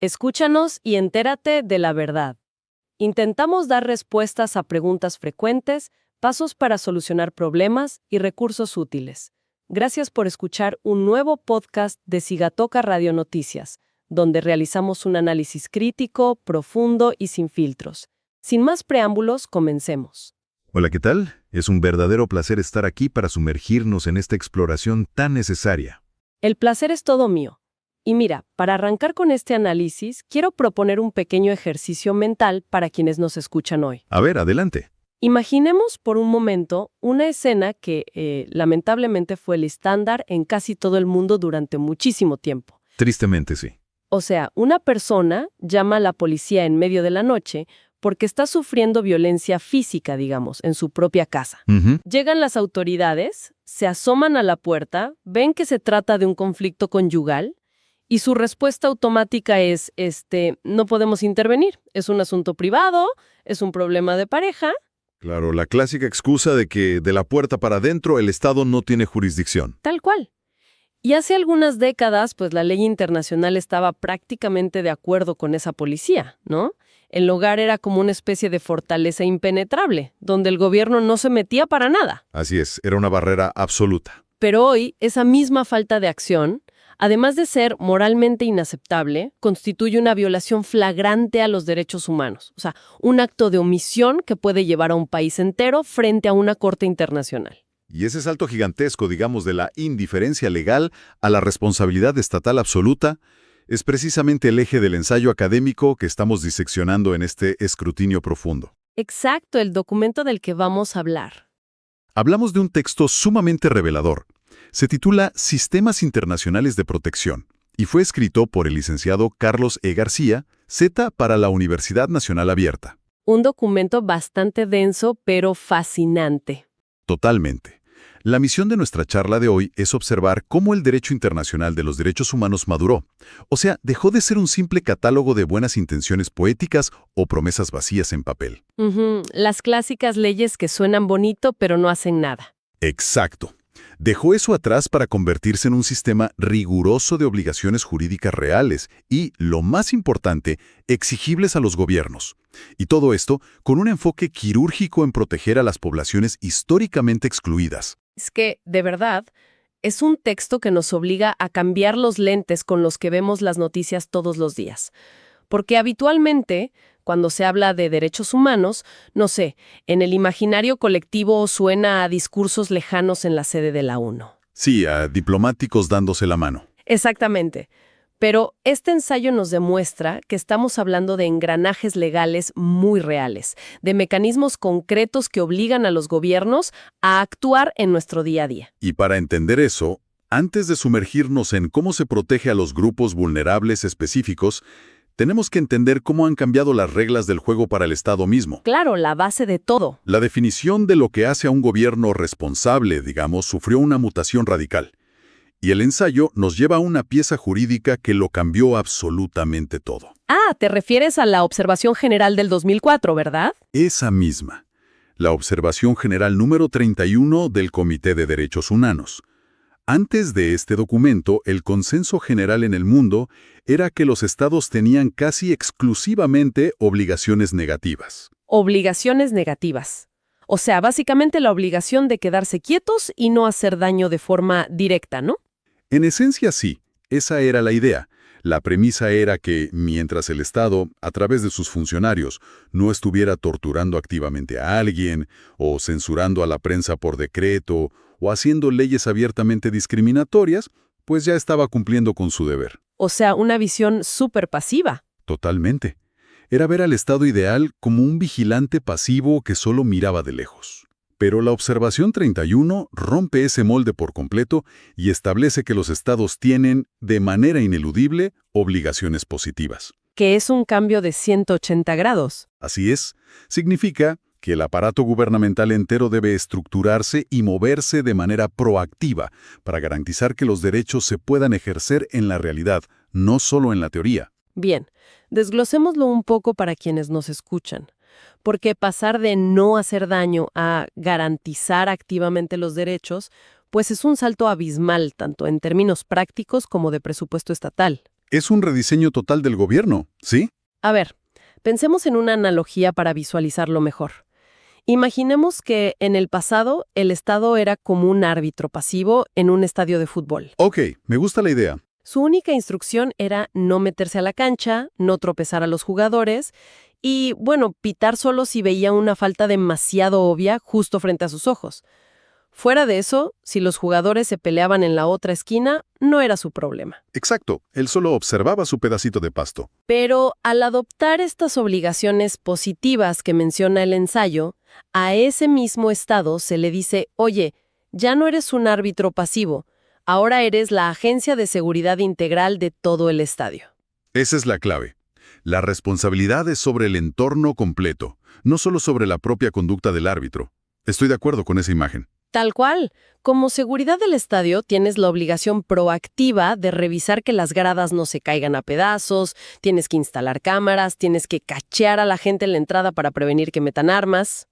Escúchanos y entérate de la verdad. Intentamos dar respuestas a preguntas frecuentes, pasos para solucionar problemas y recursos útiles. Gracias por escuchar un nuevo podcast de Sigatoka Radio Noticias, donde realizamos un análisis crítico, profundo y sin filtros. Sin más preámbulos, comencemos. Hola, ¿qué tal? Es un verdadero placer estar aquí para sumergirnos en esta exploración tan necesaria. El placer es todo mío. Y mira, para arrancar con este análisis, quiero proponer un pequeño ejercicio mental para quienes nos escuchan hoy. A ver, adelante. Imaginemos por un momento una escena que lamentablemente fue el estándar en casi todo el mundo durante muchísimo tiempo. Tristemente, sí. O sea, una persona llama a la policía en medio de la noche porque está sufriendo violencia física, digamos, en su propia casa. Llegan las autoridades, se asoman a la puerta, ven que se trata de un conflicto conyugal y su respuesta automática es, no podemos intervenir, es un asunto privado, es un problema de pareja. Claro, la clásica excusa de que de la puerta para adentro el Estado no tiene jurisdicción. Tal cual. Y hace algunas décadas, pues la ley internacional estaba prácticamente de acuerdo con esa policía, ¿no? El hogar era como una especie de fortaleza impenetrable, donde el gobierno no se metía para nada. Así es, era una barrera absoluta. Pero hoy, esa misma falta de acción, además de ser moralmente inaceptable, constituye una violación flagrante a los derechos humanos. O sea, un acto de omisión que puede llevar a un país entero frente a una corte internacional. Y ese salto gigantesco, digamos, de la indiferencia legal a la responsabilidad estatal absoluta, es precisamente el eje del ensayo académico que estamos diseccionando en este escrutinio profundo. Exacto, el documento del que vamos a hablar. Hablamos de un texto sumamente revelador. Se titula Sistemas Internacionales de Protección y fue escrito por el licenciado Carlos E. García, Z para la Universidad Nacional Abierta. Un documento bastante denso, pero fascinante. Totalmente. La misión de nuestra charla de hoy es observar cómo el derecho internacional de los derechos humanos maduró. O sea, dejó de ser un simple catálogo de buenas intenciones poéticas o promesas vacías en papel. Las clásicas leyes que suenan bonito pero no hacen nada. Exacto. Dejó eso atrás para convertirse en un sistema riguroso de obligaciones jurídicas reales y, lo más importante, exigibles a los gobiernos. Y todo esto con un enfoque quirúrgico en proteger a las poblaciones históricamente excluidas. Es que, de verdad, es un texto que nos obliga a cambiar los lentes con los que vemos las noticias todos los días. Porque habitualmente, cuando se habla de derechos humanos, no sé, en el imaginario colectivo suena a discursos lejanos en la sede de la ONU. Sí, a diplomáticos dándose la mano. Exactamente. Pero este ensayo nos demuestra que estamos hablando de engranajes legales muy reales, de mecanismos concretos que obligan a los gobiernos a actuar en nuestro día a día. Y para entender eso, antes de sumergirnos en cómo se protege a los grupos vulnerables específicos, tenemos que entender cómo han cambiado las reglas del juego para el Estado mismo. Claro, la base de todo. La definición de lo que hace a un gobierno responsable, digamos, sufrió una mutación radical. Y el ensayo nos lleva a una pieza jurídica que lo cambió absolutamente todo. Ah, te refieres a la Observación General del 2004, ¿verdad? Esa misma. La Observación General número 31 del Comité de Derechos Humanos. Antes de este documento, el consenso general en el mundo era que los estados tenían casi exclusivamente obligaciones negativas. Obligaciones negativas. O sea, básicamente la obligación de quedarse quietos y no hacer daño de forma directa, ¿no? En esencia sí, esa era la idea. La premisa era que, mientras el Estado, a través de sus funcionarios, no estuviera torturando activamente a alguien, o censurando a la prensa por decreto, o haciendo leyes abiertamente discriminatorias, pues ya estaba cumpliendo con su deber. O sea, una visión súper pasiva. Totalmente. Era ver al Estado ideal como un vigilante pasivo que solo miraba de lejos. Pero la Observación 31 rompe ese molde por completo y establece que los estados tienen, de manera ineludible, obligaciones positivas. Que es un cambio de 180 grados. Así es, significa que el aparato gubernamental entero debe estructurarse y moverse de manera proactiva para garantizar que los derechos se puedan ejercer en la realidad, no solo en la teoría. Bien, desglosémoslo un poco para quienes nos escuchan. Porque pasar de no hacer daño a garantizar activamente los derechos, pues es un salto abismal, tanto en términos prácticos como de presupuesto estatal. Es un rediseño total del gobierno, ¿sí? A ver, pensemos en una analogía para visualizarlo mejor. Imaginemos que en el pasado el Estado era como un árbitro pasivo en un estadio de fútbol. Ok, me gusta la idea. Su única instrucción era no meterse a la cancha, no tropezar a los jugadores y, bueno, pitar solo si veía una falta demasiado obvia justo frente a sus ojos. Fuera de eso, si los jugadores se peleaban en la otra esquina, no era su problema. Exacto, él solo observaba su pedacito de pasto. Pero al adoptar estas obligaciones positivas que menciona el ensayo, a ese mismo Estado se le dice, oye, ya no eres un árbitro pasivo, ahora eres la agencia de seguridad integral de todo el estadio. Esa es la clave. La responsabilidad es sobre el entorno completo, no solo sobre la propia conducta del árbitro. Estoy de acuerdo con esa imagen. Tal cual. Como seguridad del estadio, tienes la obligación proactiva de revisar que las gradas no se caigan a pedazos, tienes que instalar cámaras, tienes que cachear a la gente en la entrada para prevenir que metan armas.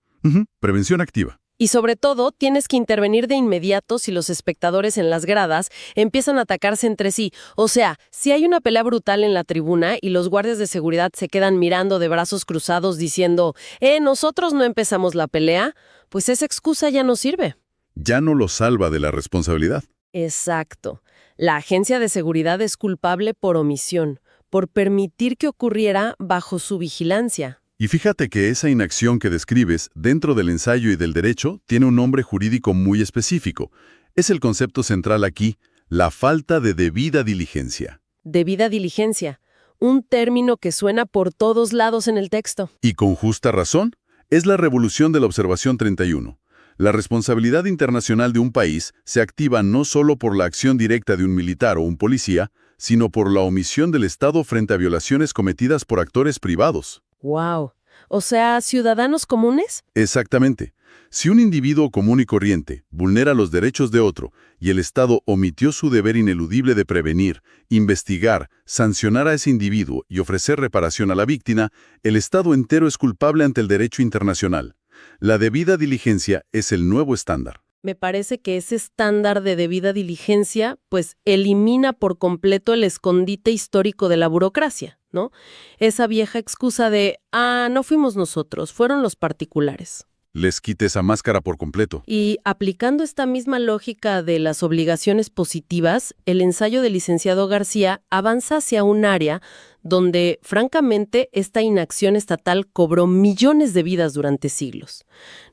Prevención activa. Y sobre todo, tienes que intervenir de inmediato si los espectadores en las gradas empiezan a atacarse entre sí. O sea, si hay una pelea brutal en la tribuna y los guardias de seguridad se quedan mirando de brazos cruzados diciendo, nosotros no empezamos la pelea, pues esa excusa ya no sirve. Ya no lo salva de la responsabilidad. Exacto. La agencia de seguridad es culpable por omisión, por permitir que ocurriera bajo su vigilancia. Y fíjate que esa inacción que describes dentro del ensayo y del derecho tiene un nombre jurídico muy específico. Es el concepto central aquí, la falta de debida diligencia. Debida diligencia, un término que suena por todos lados en el texto. Y con justa razón, es la revolución de la observación 31. La responsabilidad internacional de un país se activa no solo por la acción directa de un militar o un policía, sino por la omisión del Estado frente a violaciones cometidas por actores privados. ¡Wow! O sea, ¿ciudadanos comunes? Exactamente. Si un individuo común y corriente vulnera los derechos de otro y el Estado omitió su deber ineludible de prevenir, investigar, sancionar a ese individuo y ofrecer reparación a la víctima, el Estado entero es culpable ante el derecho internacional. La debida diligencia es el nuevo estándar. Me parece que ese estándar de debida diligencia, pues, elimina por completo el escondite histórico de la burocracia, ¿no? Esa vieja excusa de, no fuimos nosotros, fueron los particulares. Les quite esa máscara por completo. Y aplicando esta misma lógica de las obligaciones positivas, el ensayo del licenciado García avanza hacia un área donde, francamente, esta inacción estatal cobró millones de vidas durante siglos.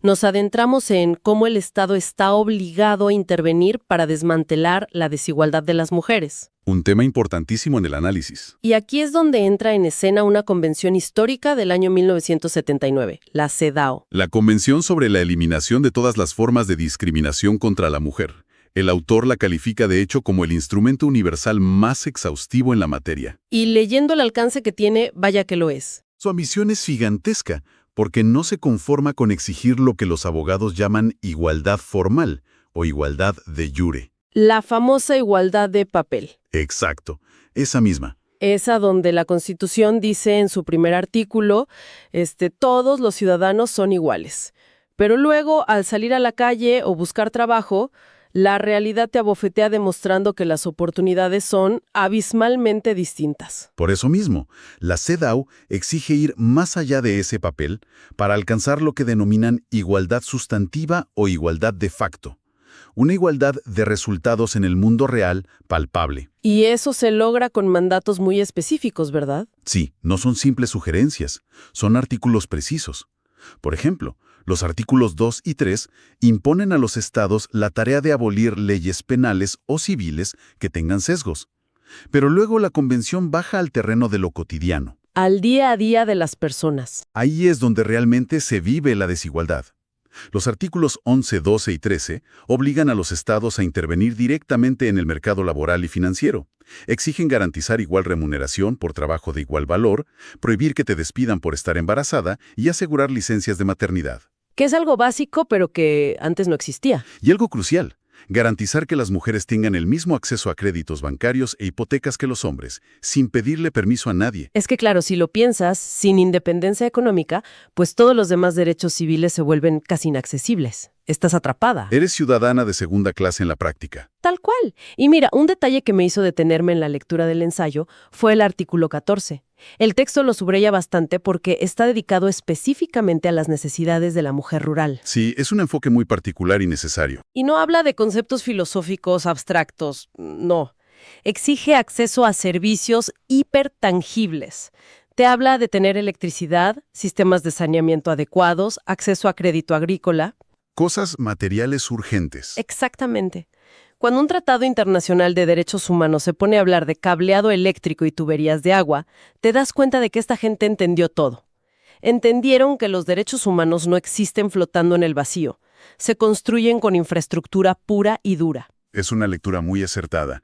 Nos adentramos en cómo el Estado está obligado a intervenir para desmantelar la desigualdad de las mujeres. Un tema importantísimo en el análisis. Y aquí es donde entra en escena una convención histórica del año 1979, la CEDAW. La Convención sobre la Eliminación de todas las formas de discriminación contra la mujer. El autor la califica de hecho como el instrumento universal más exhaustivo en la materia. Y leyendo el alcance que tiene, vaya que lo es. Su ambición es gigantesca, porque no se conforma con exigir lo que los abogados llaman igualdad formal o igualdad de jure. La famosa igualdad de papel. Exacto, esa misma. Esa donde la Constitución dice en su primer artículo, todos los ciudadanos son iguales. Pero luego, al salir a la calle o buscar trabajo, la realidad te abofetea demostrando que las oportunidades son abismalmente distintas. Por eso mismo, la CEDAW exige ir más allá de ese papel para alcanzar lo que denominan igualdad sustantiva o igualdad de facto. Una igualdad de resultados en el mundo real, palpable. Y eso se logra con mandatos muy específicos, ¿verdad? Sí, no son simples sugerencias, son artículos precisos. Por ejemplo, los artículos 2 y 3 imponen a los estados la tarea de abolir leyes penales o civiles que tengan sesgos. Pero luego la Convención baja al terreno de lo cotidiano. Al día a día de las personas. Ahí es donde realmente se vive la desigualdad. Los artículos 11, 12 y 13 obligan a los estados a intervenir directamente en el mercado laboral y financiero. Exigen garantizar igual remuneración por trabajo de igual valor, prohibir que te despidan por estar embarazada y asegurar licencias de maternidad. Que es algo básico, pero que antes no existía. Y algo crucial, garantizar que las mujeres tengan el mismo acceso a créditos bancarios e hipotecas que los hombres, sin pedirle permiso a nadie. Es que claro, si lo piensas, sin independencia económica, pues todos los demás derechos civiles se vuelven casi inaccesibles. estás atrapada. Eres ciudadana de segunda clase en la práctica. Tal cual. Y mira, un detalle que me hizo detenerme en la lectura del ensayo fue el artículo 14. El texto lo subraya bastante porque está dedicado específicamente a las necesidades de la mujer rural. Sí, es un enfoque muy particular y necesario. Y no habla de conceptos filosóficos abstractos, no. Exige acceso a servicios hipertangibles. Te habla de tener electricidad, sistemas de saneamiento adecuados, acceso a crédito agrícola. Cosas materiales urgentes. Exactamente. Cuando un tratado internacional de derechos humanos se pone a hablar de cableado eléctrico y tuberías de agua, te das cuenta de que esta gente entendió todo. Entendieron que los derechos humanos no existen flotando en el vacío. Se construyen con infraestructura pura y dura. Es una lectura muy acertada.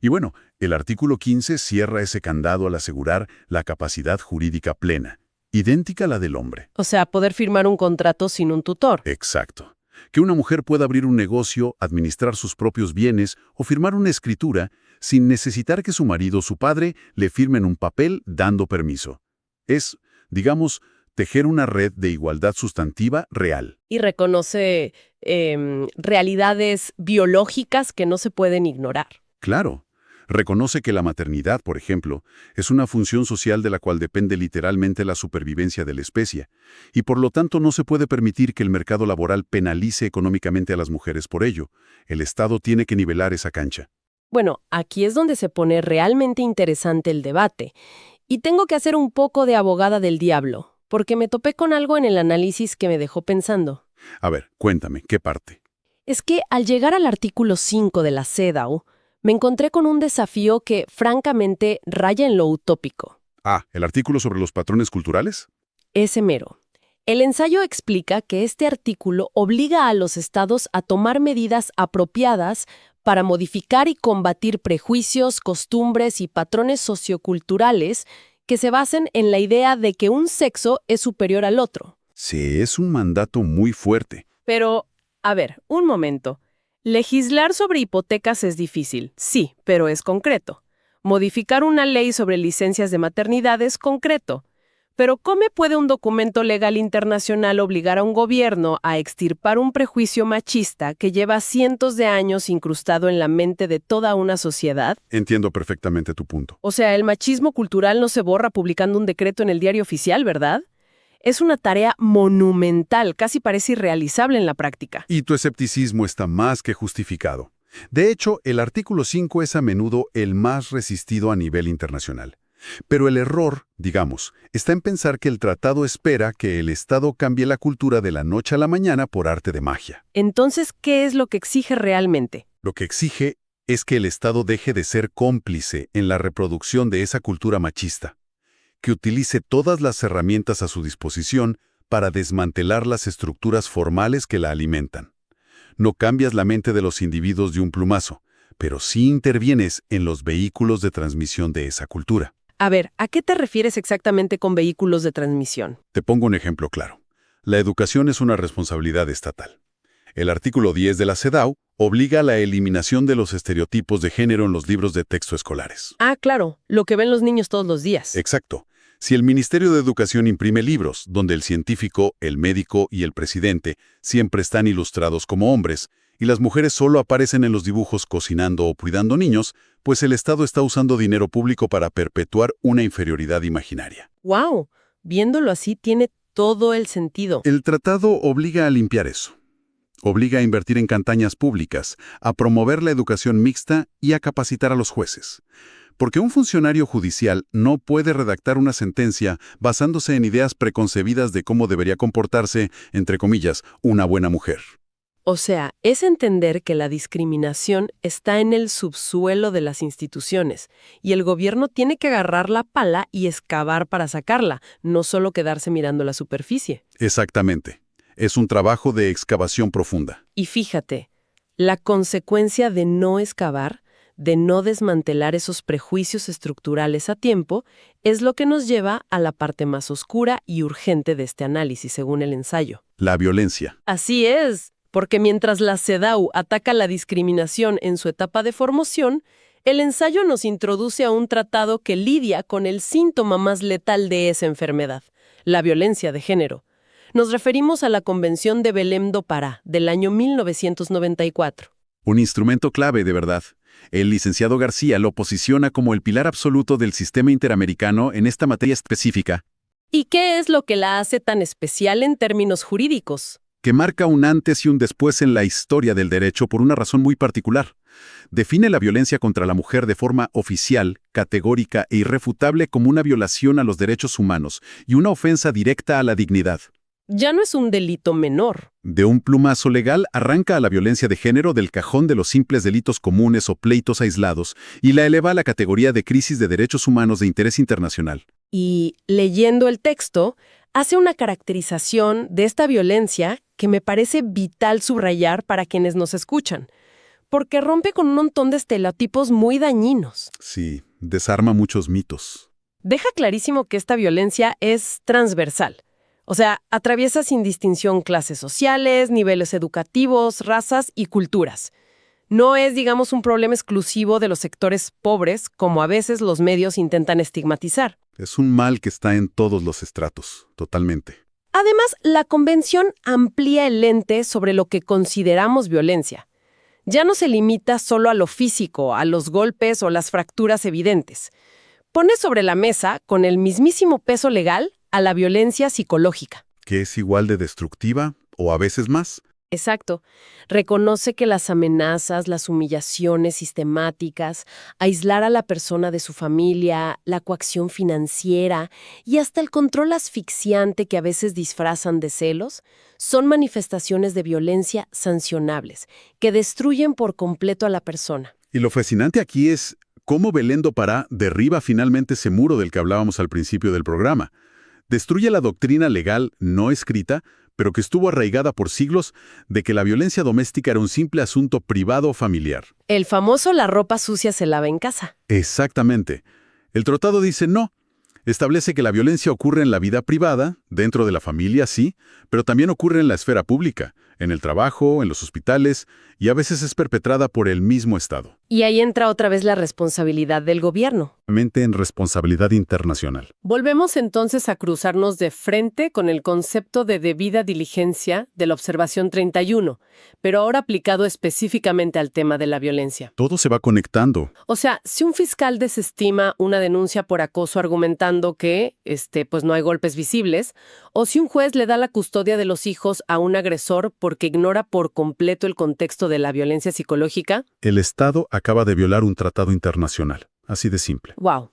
Y bueno, el artículo 15 cierra ese candado al asegurar la capacidad jurídica plena, idéntica a la del hombre. O sea, poder firmar un contrato sin un tutor. Exacto. Que una mujer pueda abrir un negocio, administrar sus propios bienes o firmar una escritura sin necesitar que su marido o su padre le firmen un papel dando permiso. Es, digamos, tejer una red de igualdad sustantiva real. Y reconoce realidades biológicas que no se pueden ignorar. Claro. Reconoce que la maternidad, por ejemplo, es una función social de la cual depende literalmente la supervivencia de la especie, y por lo tanto no se puede permitir que el mercado laboral penalice económicamente a las mujeres por ello. El Estado tiene que nivelar esa cancha. Bueno, aquí es donde se pone realmente interesante el debate. Y tengo que hacer un poco de abogada del diablo, porque me topé con algo en el análisis que me dejó pensando. A ver, cuéntame, ¿qué parte? Es que al llegar al artículo 5 de la CEDAW, me encontré con un desafío que, francamente, raya en lo utópico. Ah, ¿el artículo sobre los patrones culturales? Ese mero. El ensayo explica que este artículo obliga a los estados a tomar medidas apropiadas para modificar y combatir prejuicios, costumbres y patrones socioculturales que se basen en la idea de que un sexo es superior al otro. Sí, es un mandato muy fuerte. Pero, a ver, un momento. Legislar sobre hipotecas es difícil, sí, pero es concreto. Modificar una ley sobre licencias de maternidad es concreto. Pero ¿cómo puede un documento legal internacional obligar a un gobierno a extirpar un prejuicio machista que lleva cientos de años incrustado en la mente de toda una sociedad? Entiendo perfectamente tu punto. O sea, el machismo cultural no se borra publicando un decreto en el diario oficial, ¿verdad? Es una tarea monumental, casi parece irrealizable en la práctica. Y tu escepticismo está más que justificado. De hecho, el artículo 5 es a menudo el más resistido a nivel internacional. Pero el error, digamos, está en pensar que el tratado espera que el Estado cambie la cultura de la noche a la mañana por arte de magia. Entonces, ¿qué es lo que exige realmente? Lo que exige es que el Estado deje de ser cómplice en la reproducción de esa cultura machista, que utilice todas las herramientas a su disposición para desmantelar las estructuras formales que la alimentan. No cambias la mente de los individuos de un plumazo, pero sí intervienes en los vehículos de transmisión de esa cultura. A ver, ¿a qué te refieres exactamente con vehículos de transmisión? Te pongo un ejemplo claro. La educación es una responsabilidad estatal. El artículo 10 de la CEDAW obliga a la eliminación de los estereotipos de género en los libros de texto escolares. Ah, claro, lo que ven los niños todos los días. Exacto. Si el Ministerio de Educación imprime libros donde el científico, el médico y el presidente siempre están ilustrados como hombres, y las mujeres solo aparecen en los dibujos cocinando o cuidando niños, pues el Estado está usando dinero público para perpetuar una inferioridad imaginaria. ¡Wow! Viéndolo así tiene todo el sentido. El tratado obliga a limpiar eso. Obliga a invertir en campañas públicas, a promover la educación mixta y a capacitar a los jueces. Porque un funcionario judicial no puede redactar una sentencia basándose en ideas preconcebidas de cómo debería comportarse, entre comillas, una buena mujer. O sea, es entender que la discriminación está en el subsuelo de las instituciones y el gobierno tiene que agarrar la pala y excavar para sacarla, no solo quedarse mirando la superficie. Exactamente. Es un trabajo de excavación profunda. Y fíjate, la consecuencia de no excavar, de no desmantelar esos prejuicios estructurales a tiempo, es lo que nos lleva a la parte más oscura y urgente de este análisis, según el ensayo. La violencia. Así es, porque mientras la CEDAW ataca la discriminación en su etapa de formación, el ensayo nos introduce a un tratado que lidia con el síntoma más letal de esa enfermedad, la violencia de género. Nos referimos a la Convención de Belém do Pará, del año 1994. Un instrumento clave, de verdad. El licenciado García lo posiciona como el pilar absoluto del sistema interamericano en esta materia específica, ¿Y qué es lo que la hace tan especial en términos jurídicos? que marca un antes y un después en la historia del derecho por una razón muy particular. Define la violencia contra la mujer de forma oficial, categórica e irrefutable como una violación a los derechos humanos y una ofensa directa a la dignidad. Ya no es un delito menor. De un plumazo legal arranca a la violencia de género del cajón de los simples delitos comunes o pleitos aislados y la eleva a la categoría de crisis de derechos humanos de interés internacional. Y, leyendo el texto, hace una caracterización de esta violencia que me parece vital subrayar para quienes nos escuchan, porque rompe con un montón de estereotipos muy dañinos. Sí, desarma muchos mitos. Deja clarísimo que esta violencia es transversal. O sea, atraviesa sin distinción clases sociales, niveles educativos, razas y culturas. No es, digamos, un problema exclusivo de los sectores pobres, como a veces los medios intentan estigmatizar. Es un mal que está en todos los estratos, totalmente. Además, la Convención amplía el lente sobre lo que consideramos violencia. Ya no se limita solo a lo físico, a los golpes o las fracturas evidentes. Pone sobre la mesa, con el mismísimo peso legal, a la violencia psicológica. Que es igual de destructiva, o a veces más. Exacto. Reconoce que las amenazas, las humillaciones sistemáticas, aislar a la persona de su familia, la coacción financiera y hasta el control asfixiante que a veces disfrazan de celos, son manifestaciones de violencia sancionables, que destruyen por completo a la persona. Y lo fascinante aquí es cómo Belém do Pará derriba finalmente ese muro del que hablábamos al principio del programa. Destruye la doctrina legal no escrita, pero que estuvo arraigada por siglos, de que la violencia doméstica era un simple asunto privado o familiar. El famoso la ropa sucia se lava en casa. Exactamente. El tratado dice no. Establece que la violencia ocurre en la vida privada, dentro de la familia, sí, pero también ocurre en la esfera pública, en el trabajo, en los hospitales, y a veces es perpetrada por el mismo Estado. Y ahí entra otra vez la responsabilidad del gobierno. Realmente en responsabilidad internacional. Volvemos entonces a cruzarnos de frente con el concepto de debida diligencia de la observación 31, pero ahora aplicado específicamente al tema de la violencia. Todo se va conectando. O sea, si un fiscal desestima una denuncia por acoso argumentando que, pues no hay golpes visibles, o si un juez le da la custodia de los hijos a un agresor porque ignora por completo el contexto de la violencia psicológica. El Estado acaba de violar un tratado internacional. Así de simple. ¡Wow!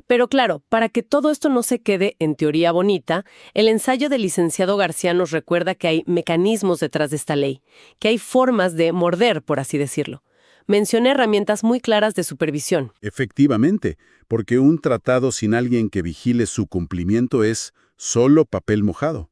Pero claro, para que todo esto no se quede en teoría bonita, el ensayo del licenciado García nos recuerda que hay mecanismos detrás de esta ley, que hay formas de morder, por así decirlo. Mencioné herramientas muy claras de supervisión. Efectivamente, porque un tratado sin alguien que vigile su cumplimiento es solo papel mojado.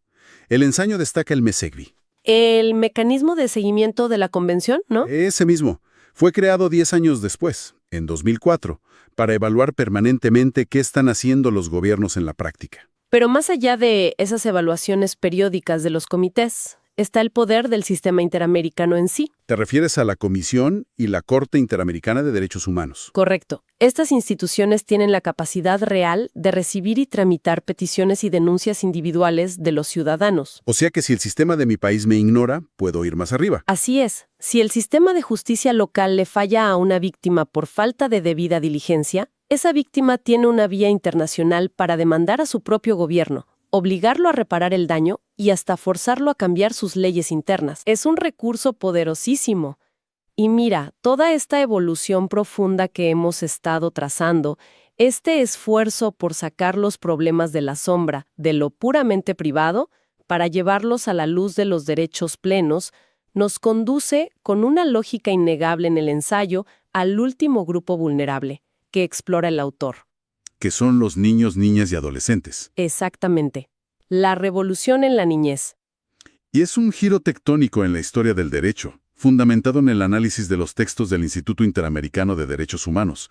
El ensayo destaca el MESEGVI. El mecanismo de seguimiento de la convención, ¿no? Ese mismo. Fue creado 10 años después, en 2004, para evaluar permanentemente qué están haciendo los gobiernos en la práctica. Pero más allá de esas evaluaciones periódicas de los comités, está el poder del sistema interamericano en sí. Te refieres a la Comisión y la Corte Interamericana de Derechos Humanos. Correcto. Estas instituciones tienen la capacidad real de recibir y tramitar peticiones y denuncias individuales de los ciudadanos. O sea que si el sistema de mi país me ignora, puedo ir más arriba. Así es. Si el sistema de justicia local le falla a una víctima por falta de debida diligencia, esa víctima tiene una vía internacional para demandar a su propio gobierno, obligarlo a reparar el daño y hasta forzarlo a cambiar sus leyes internas. Es un recurso poderosísimo. Y mira, toda esta evolución profunda que hemos estado trazando, este esfuerzo por sacar los problemas de la sombra, de lo puramente privado, para llevarlos a la luz de los derechos plenos, nos conduce, con una lógica innegable en el ensayo, al último grupo vulnerable, que explora el autor. Que son los niños, niñas y adolescentes. Exactamente. La revolución en la niñez. Y es un giro tectónico en la historia del derecho, fundamentado en el análisis de los textos del Instituto Interamericano de Derechos Humanos.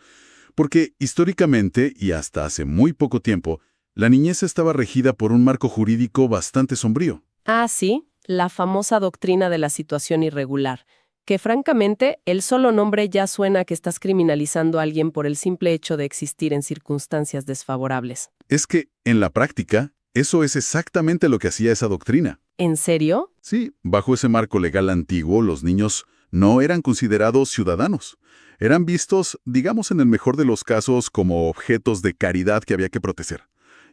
Porque, históricamente, y hasta hace muy poco tiempo, la niñez estaba regida por un marco jurídico bastante sombrío. Ah, sí, la famosa doctrina de la situación irregular, que francamente el solo nombre ya suena a que estás criminalizando a alguien por el simple hecho de existir en circunstancias desfavorables. Es que, en la práctica, Eso es exactamente lo que hacía esa doctrina. ¿En serio? Sí, bajo ese marco legal antiguo, los niños no eran considerados ciudadanos. Eran vistos, digamos en el mejor de los casos, como objetos de caridad que había que proteger.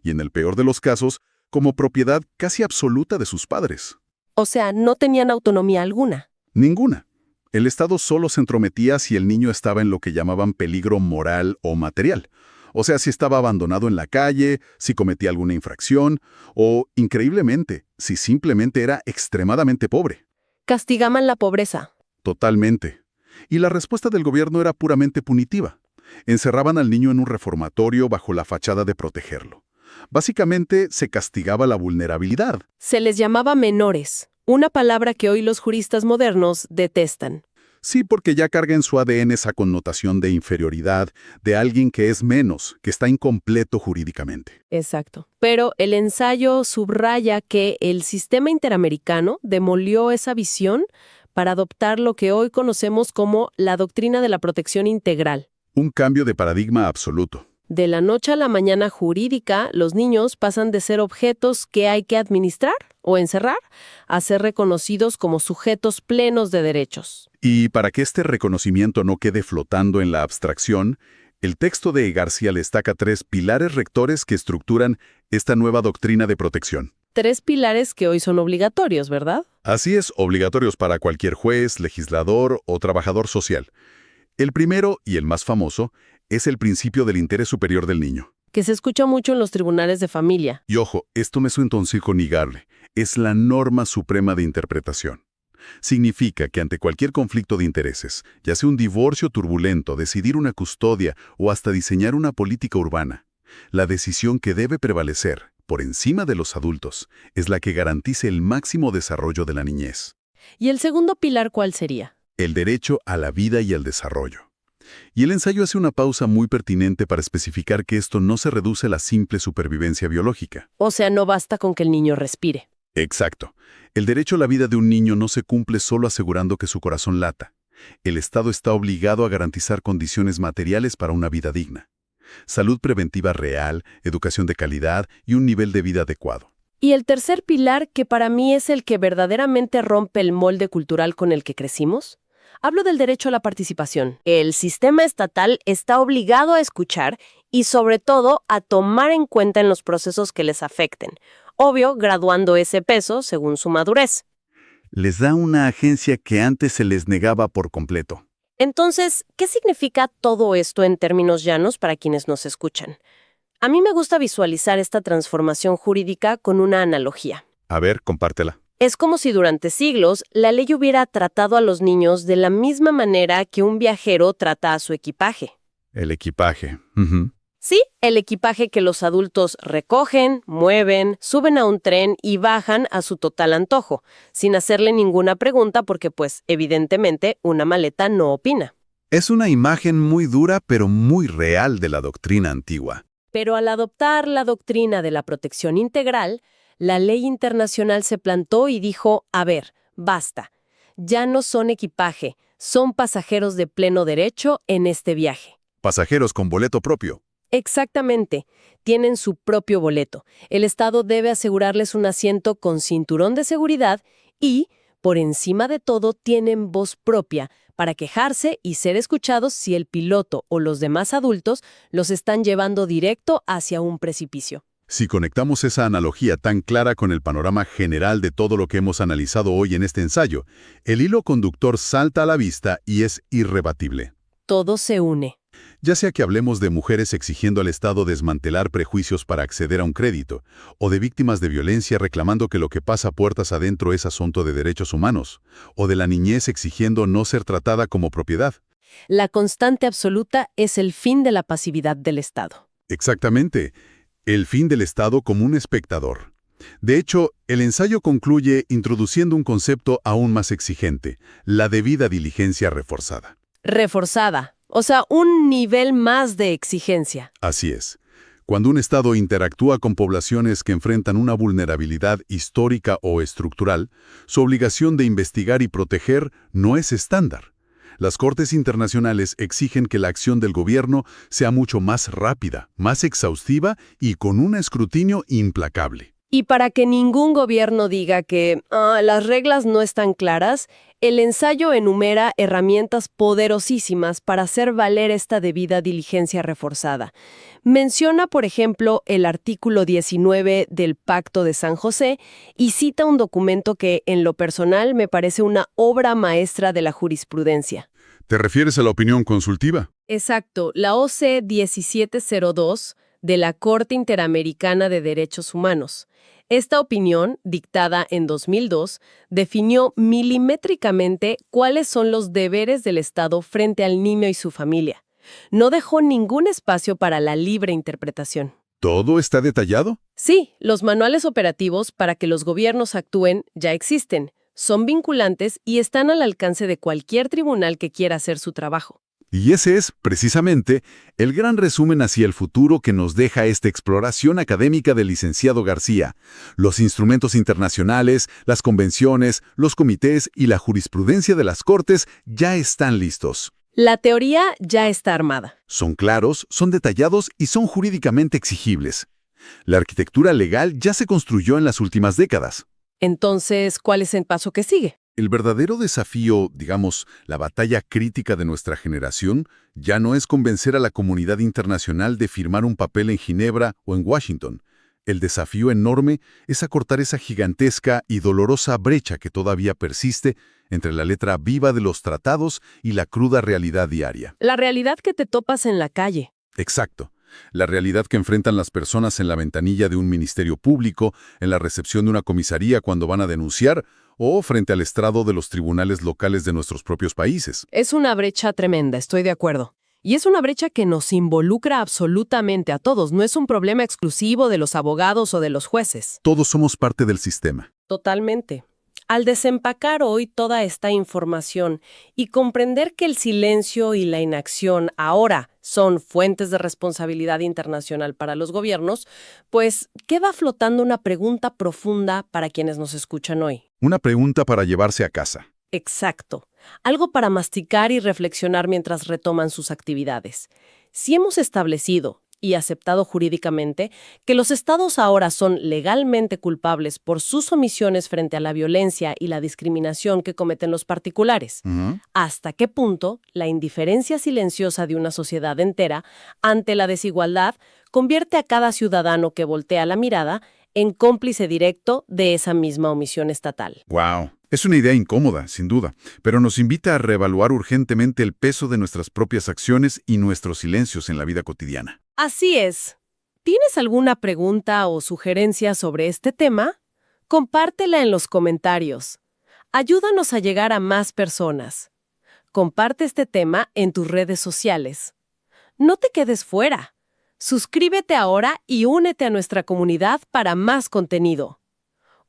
Y en el peor de los casos, como propiedad casi absoluta de sus padres. O sea, no tenían autonomía alguna. Ninguna. El Estado solo se entrometía si el niño estaba en lo que llamaban peligro moral o material. O sea, si estaba abandonado en la calle, si cometía alguna infracción, o, increíblemente, si simplemente era extremadamente pobre. Castigaban la pobreza. Totalmente. Y la respuesta del gobierno era puramente punitiva. Encerraban al niño en un reformatorio bajo la fachada de protegerlo. Básicamente, se castigaba la vulnerabilidad. Se les llamaba menores, una palabra que hoy los juristas modernos detestan. Sí, porque ya carga en su ADN esa connotación de inferioridad, de alguien que es menos, que está incompleto jurídicamente. Exacto. Pero el ensayo subraya que el sistema interamericano demolió esa visión para adoptar lo que hoy conocemos como la doctrina de la protección integral. Un cambio de paradigma absoluto. De la noche a la mañana jurídica, los niños pasan de ser objetos que hay que administrar o encerrar a ser reconocidos como sujetos plenos de derechos. Y para que este reconocimiento no quede flotando en la abstracción, el texto de García destaca 3 pilares rectores que estructuran esta nueva doctrina de protección. 3 pilares que hoy son obligatorios, ¿verdad? Así es, obligatorios para cualquier juez, legislador o trabajador social. El primero, y el más famoso, es el principio del interés superior del niño. Que se escucha mucho en los tribunales de familia. Y ojo, esto no es un tonsico negable, es la norma suprema de interpretación. Significa que ante cualquier conflicto de intereses, ya sea un divorcio turbulento, decidir una custodia o hasta diseñar una política urbana, la decisión que debe prevalecer, por encima de los adultos, es la que garantice el máximo desarrollo de la niñez. ¿Y el segundo pilar cuál sería? El derecho a la vida y al desarrollo. Y el ensayo hace una pausa muy pertinente para especificar que esto no se reduce a la simple supervivencia biológica. O sea, no basta con que el niño respire. Exacto. El derecho a la vida de un niño no se cumple solo asegurando que su corazón lata. El Estado está obligado a garantizar condiciones materiales para una vida digna. Salud preventiva real, educación de calidad y un nivel de vida adecuado. Y el tercer pilar, que para mí es el que verdaderamente rompe el molde cultural con el que crecimos, hablo del derecho a la participación. El sistema estatal está obligado a escuchar y, sobre todo, a tomar en cuenta en los procesos que les afecten. Obvio, graduando ese peso según su madurez. Les da una agencia que antes se les negaba por completo. Entonces, ¿qué significa todo esto en términos llanos para quienes nos escuchan? A mí me gusta visualizar esta transformación jurídica con una analogía. A ver, compártela. Es como si durante siglos la ley hubiera tratado a los niños de la misma manera que un viajero trata a su equipaje. El equipaje. Sí, el equipaje que los adultos recogen, mueven, suben a un tren y bajan a su total antojo, sin hacerle ninguna pregunta porque, pues, evidentemente, una maleta no opina. Es una imagen muy dura pero muy real de la doctrina antigua. Pero al adoptar la doctrina de la protección integral, la ley internacional se plantó y dijo, a ver, basta, ya no son equipaje, son pasajeros de pleno derecho en este viaje. Pasajeros con boleto propio. Exactamente, tienen su propio boleto. El Estado debe asegurarles un asiento con cinturón de seguridad y, por encima de todo, tienen voz propia para quejarse y ser escuchados si el piloto o los demás adultos los están llevando directo hacia un precipicio. Si conectamos esa analogía tan clara con el panorama general de todo lo que hemos analizado hoy en este ensayo, el hilo conductor salta a la vista y es irrebatible. Todo se une. Ya sea que hablemos de mujeres exigiendo al Estado desmantelar prejuicios para acceder a un crédito, o de víctimas de violencia reclamando que lo que pasa puertas adentro es asunto de derechos humanos, o de la niñez exigiendo no ser tratada como propiedad. La constante absoluta es el fin de la pasividad del Estado. Exactamente. El fin del Estado como un espectador. De hecho, el ensayo concluye introduciendo un concepto aún más exigente, la debida diligencia reforzada. Reforzada, o sea, un nivel más de exigencia. Así es. Cuando un Estado interactúa con poblaciones que enfrentan una vulnerabilidad histórica o estructural, su obligación de investigar y proteger no es estándar. Las Cortes Internacionales exigen que la acción del gobierno sea mucho más rápida, más exhaustiva y con un escrutinio implacable. Y para que ningún gobierno diga que las reglas no están claras, el ensayo enumera herramientas poderosísimas para hacer valer esta debida diligencia reforzada. Menciona, por ejemplo, el artículo 19 del Pacto de San José y cita un documento que, en lo personal, me parece una obra maestra de la jurisprudencia. ¿Te refieres a la opinión consultiva? Exacto, la OC 1702 de la Corte Interamericana de Derechos Humanos. Esta opinión, dictada en 2002, definió milimétricamente cuáles son los deberes del Estado frente al niño y su familia. No dejó ningún espacio para la libre interpretación. ¿Todo está detallado? Sí, los manuales operativos para que los gobiernos actúen ya existen, son vinculantes y están al alcance de cualquier tribunal que quiera hacer su trabajo. Y ese es, precisamente, el gran resumen hacia el futuro que nos deja esta exploración académica del licenciado García. Los instrumentos internacionales, las convenciones, los comités y la jurisprudencia de las Cortes ya están listos. La teoría ya está armada. Son claros, son detallados y son jurídicamente exigibles. La arquitectura legal ya se construyó en las últimas décadas. Entonces, ¿cuál es el paso que sigue? El verdadero desafío, digamos, la batalla crítica de nuestra generación, ya no es convencer a la comunidad internacional de firmar un papel en Ginebra o en Washington. El desafío enorme es acortar esa gigantesca y dolorosa brecha que todavía persiste entre la letra viva de los tratados y la cruda realidad diaria. La realidad que te topas en la calle. Exacto. La realidad que enfrentan las personas en la ventanilla de un ministerio público, en la recepción de una comisaría cuando van a denunciar, o frente al estrado de los tribunales locales de nuestros propios países. Es una brecha tremenda, estoy de acuerdo. Y es una brecha que nos involucra absolutamente a todos, no es un problema exclusivo de los abogados o de los jueces. Todos somos parte del sistema. Totalmente. Al desempacar hoy toda esta información y comprender que el silencio y la inacción ahora son fuentes de responsabilidad internacional para los gobiernos, pues queda flotando una pregunta profunda para quienes nos escuchan hoy. Una pregunta para llevarse a casa. Exacto. Algo para masticar y reflexionar mientras retoman sus actividades. Si hemos establecido y aceptado jurídicamente que los estados ahora son legalmente culpables por sus omisiones frente a la violencia y la discriminación que cometen los particulares, ¿hasta qué punto la indiferencia silenciosa de una sociedad entera ante la desigualdad convierte a cada ciudadano que voltea la mirada en cómplice directo de esa misma omisión estatal? ¡Wow! Es una idea incómoda, sin duda, pero nos invita a reevaluar urgentemente el peso de nuestras propias acciones y nuestros silencios en la vida cotidiana. Así es. ¿Tienes alguna pregunta o sugerencia sobre este tema? Compártela en los comentarios. Ayúdanos a llegar a más personas. Comparte este tema en tus redes sociales. No te quedes fuera. Suscríbete ahora y únete a nuestra comunidad para más contenido.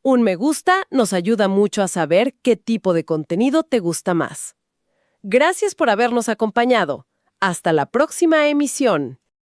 Un me gusta nos ayuda mucho a saber qué tipo de contenido te gusta más. Gracias por habernos acompañado. Hasta la próxima emisión.